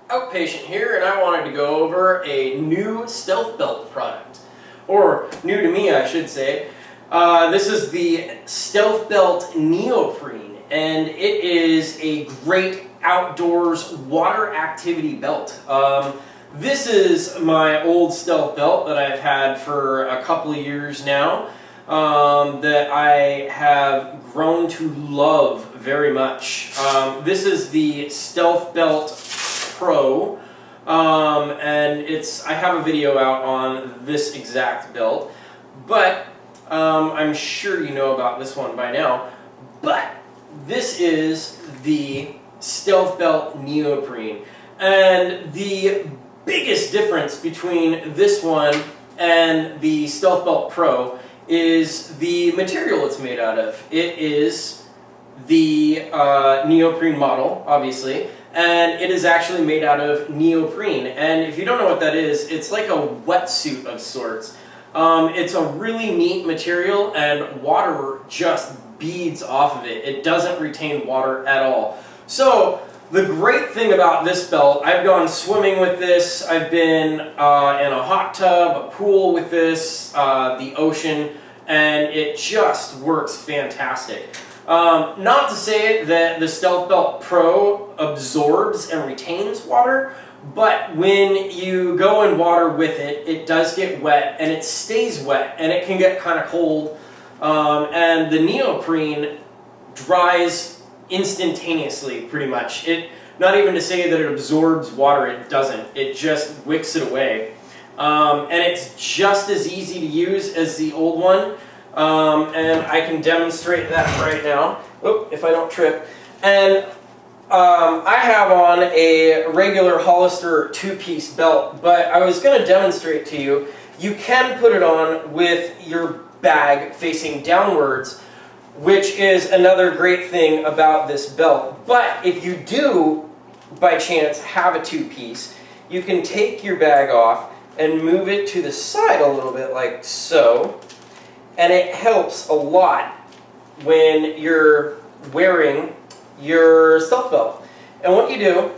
Outpatient here, and I wanted to go over a new Stealth Belt product. Or, new to me, I should say. This is the Stealth Belt Neoprene, and it is a great outdoors water activity belt. This is my old Stealth Belt that I've had for a couple of years now, that I have grown to love very much. This is the Stealth Belt Pro, and I have a video out on this exact belt, but I'm sure you know about this one by now. But this is the Stealth Belt Neoprene, and the biggest difference between this one and the Stealth Belt Pro is the material it's made out of. It is the neoprene model, obviously, and it is actually made out of neoprene. And if you don't know what that is, it's like a wetsuit of sorts. It's a really neat material, and water just beads off of it. It doesn't retain water at all. So the great thing about this belt, I've gone swimming with this, I've been in a hot tub, a pool with this, the ocean, and it just works fantastic. Not to say that the Stealth Belt Pro absorbs and retains water, but when you go in water with it, it does get wet, and it stays wet, and it can get kind of cold, and the neoprene dries instantaneously, pretty much. Not even to say that it absorbs water, it doesn't. It just wicks it away. And it's just as easy to use as the old one. And I can demonstrate that right now. Oop, if I don't trip. And I have on a regular Hollister two-piece belt, but I was going to demonstrate to you, you can put it on with your bag facing downwards, which is another great thing about this belt. But if you do, by chance, have a two-piece, you can take your bag off and move it to the side a little bit, like so, and it helps a lot when you're wearing your Stealth Belt. And what you do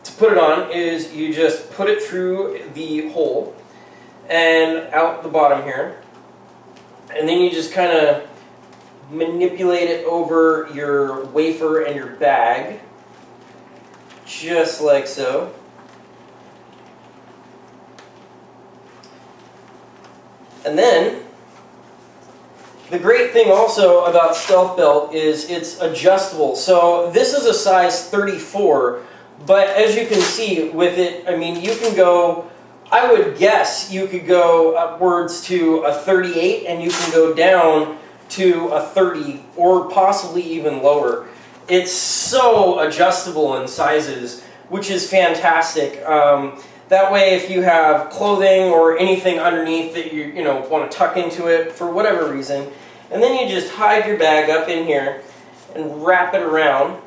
to put it on is you just put it through the hole and out the bottom here, and then you just kind of manipulate it over your wafer and your bag, just like so. And then, the great thing also about Stealth Belt is it's adjustable. So this is a size 34, but as you can see with it, I mean, you can go, I would guess you could go upwards to a 38, and you can go down to a 30, or possibly even lower. It's so adjustable in sizes, which is fantastic. That way, if you have clothing or anything underneath that you want to tuck into it for whatever reason, and then you just hide your bag up in here and wrap it around,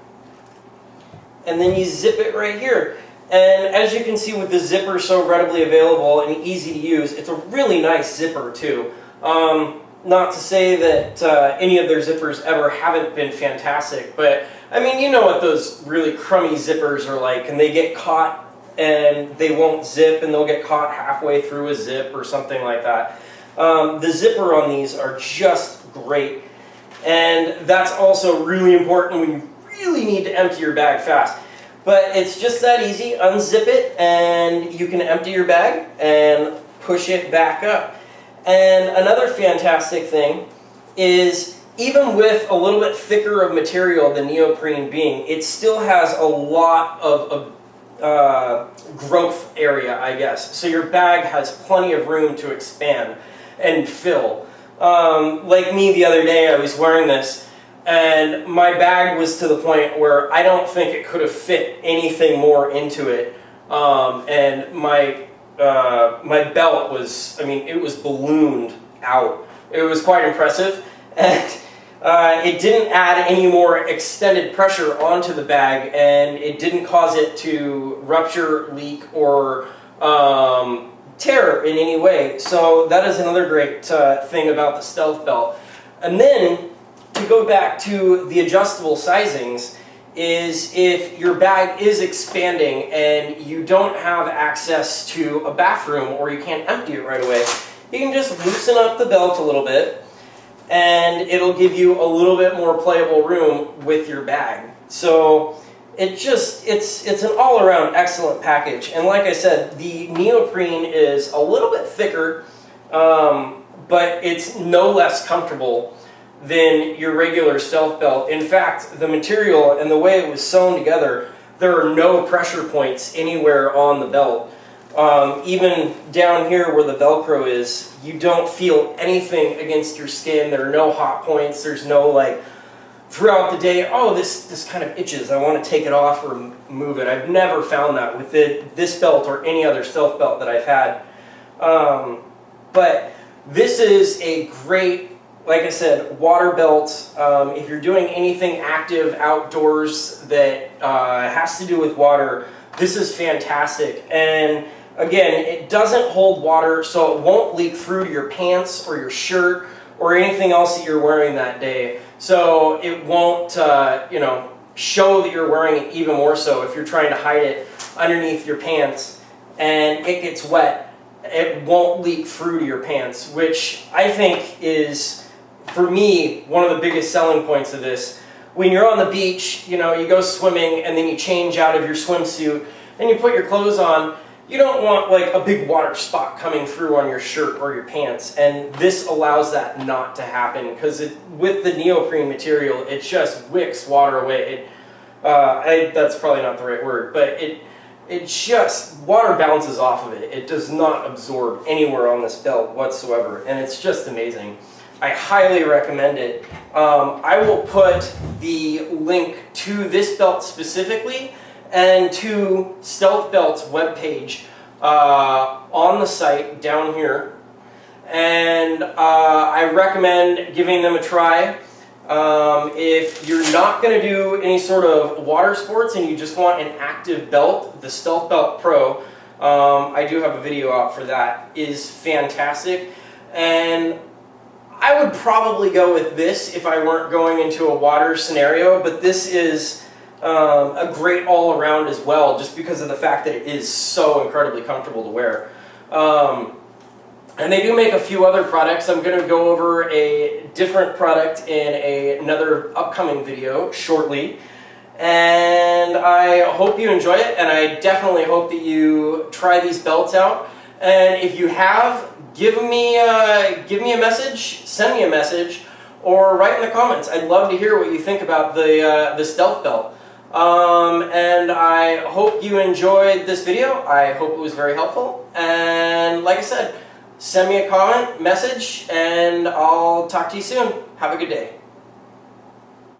and then you zip it right here. And as you can see, with the zipper so readily available and easy to use, it's a really nice zipper too. Not to say that any of their zippers ever haven't been fantastic, but I mean, you know what those really crummy zippers are like, and they get caught and they won't zip, and they'll get caught halfway through a zip or something like that. The zipper on these are just great, and that's also really important when you really need to empty your bag fast. But it's just that easy. Unzip it, and you can empty your bag and push it back up. And another fantastic thing is, even with a little bit thicker of material, the neoprene being, it still has a lot of growth area, I guess. So your bag has plenty of room to expand and fill. Like me the other day, I was wearing this, and my bag was to the point where I don't think it could have fit anything more into it. And my belt was, I mean, it was ballooned out. It was quite impressive, and it didn't add any more extended pressure onto the bag, and it didn't cause it to rupture, leak, or tear in any way. So that is another great thing about the Stealth Belt. And then, to go back to the adjustable sizings, is if your bag is expanding and you don't have access to a bathroom or you can't empty it right away, you can just loosen up the belt a little bit and it'll give you a little bit more playable room with your bag. So it's an all-around excellent package. And like I said, the neoprene is a little bit thicker, but it's no less comfortable than your regular Stealth Belt. In fact, the material and the way it was sewn together, there are no pressure points anywhere on the belt. Even down here where the Velcro is, you don't feel anything against your skin. There are no hot points. There's no like, throughout the day, oh, this kind of itches, I want to take it off or move it. I've never found that with this belt or any other Stealth Belt that I've had. But this is a great, like I said, water belt. If you're doing anything active outdoors that has to do with water, this is fantastic. And again, it doesn't hold water, so it won't leak through to your pants or your shirt or anything else that you're wearing that day. So it won't, you know, show that you're wearing it even more so if you're trying to hide it underneath your pants and it gets wet. It won't leak through to your pants, which I think is, for me, one of the biggest selling points of this. When you're on the beach, you know, you go swimming and then you change out of your swimsuit and you put your clothes on, you don't want like a big water spot coming through on your shirt or your pants, and this allows that not to happen because with the neoprene material, it just wicks water away. That's probably not the right word, but it just, water bounces off of it. It does not absorb anywhere on this belt whatsoever, and it's just amazing. I highly recommend it. I will put the link to this belt specifically and to Stealth Belt's webpage on the site down here. And I recommend giving them a try. If you're not going to do any sort of water sports and you just want an active belt, the Stealth Belt Pro, I do have a video out for that, is fantastic. And I would probably go with this if I weren't going into a water scenario, but this is a great all-around as well, just because of the fact that it is so incredibly comfortable to wear. And they do make a few other products. I'm going to go over a different product in another upcoming video shortly. And I hope you enjoy it, and I definitely hope that you try these belts out. And if you have, give me a message, send me a message, or write in the comments. I'd love to hear what you think about the Stealth Belt. And I hope you enjoyed this video. I hope it was very helpful. And like I said, send me a comment, message, and I'll talk to you soon. Have a good day.